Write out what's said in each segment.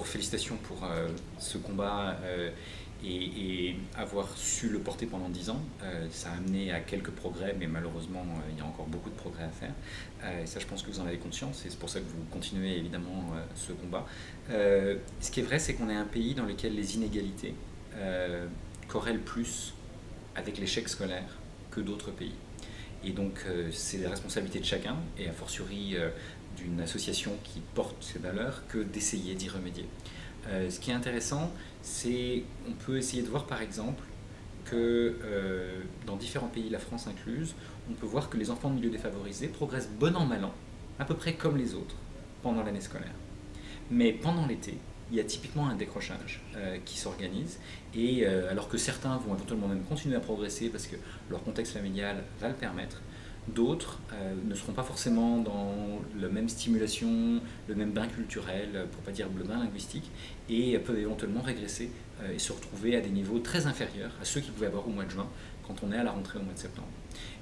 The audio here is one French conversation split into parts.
félicitations pour ce combat et avoir su le porter pendant 10 ans. Ça a amené à quelques progrès, mais malheureusement, il y a encore beaucoup de progrès à faire. Et ça, je pense que vous en avez conscience, et c'est pour ça que vous continuez évidemment ce combat. Ce qui est vrai, c'est qu'on est un pays dans lequel les inégalités corrèlent plus avec l'échec scolaire que d'autres pays. Et donc, c'est la responsabilité de chacun, et a fortiori d'une association qui porte ces valeurs, que d'essayer d'y remédier. Ce qui est intéressant, c'est qu'on peut essayer de voir par exemple que dans différents pays, la France incluse, on peut voir que les enfants de milieux défavorisés progressent bon an mal an, à peu près comme les autres, pendant l'année scolaire. Mais pendant l'été, il y a typiquement un décrochage qui s'organise, et alors que certains vont éventuellement même continuer à progresser parce que leur contexte familial va le permettre, d'autres ne seront pas forcément dans la même stimulation, le même bain culturel, pour ne pas dire le bain linguistique, et peuvent éventuellement régresser et se retrouver à des niveaux très inférieurs à ceux qu'ils pouvaient avoir au mois de juin, quand on est à la rentrée au mois de septembre.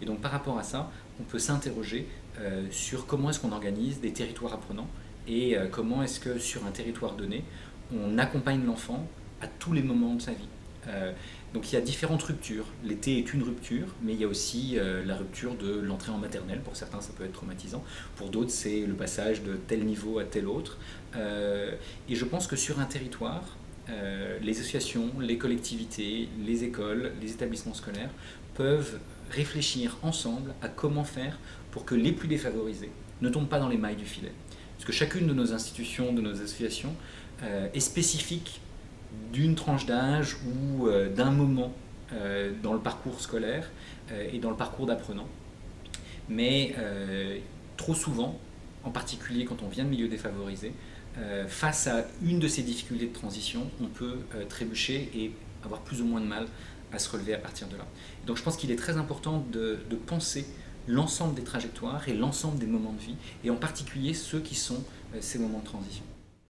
Et donc par rapport à ça, on peut s'interroger sur comment est-ce qu'on organise des territoires apprenants, et comment est-ce que sur un territoire donné, on accompagne l'enfant à tous les moments de sa vie. Donc il y a différentes ruptures. L'été est une rupture, mais il y a aussi la rupture de l'entrée en maternelle. Pour certains, ça peut être traumatisant. Pour d'autres, c'est le passage de tel niveau à tel autre. Et je pense que sur un territoire, les associations, les collectivités, les écoles, les établissements scolaires peuvent réfléchir ensemble à comment faire pour que les plus défavorisés ne tombent pas dans les mailles du filet. Parce que chacune de nos institutions, de nos associations, est spécifique d'une tranche d'âge ou d'un moment dans le parcours scolaire et dans le parcours d'apprenant. Mais trop souvent, en particulier quand on vient de milieux défavorisés, face à une de ces difficultés de transition, on peut trébucher et avoir plus ou moins de mal à se relever à partir de là. Donc je pense qu'il est très important de penser l'ensemble des trajectoires et l'ensemble des moments de vie, et en particulier ceux qui sont ces moments de transition.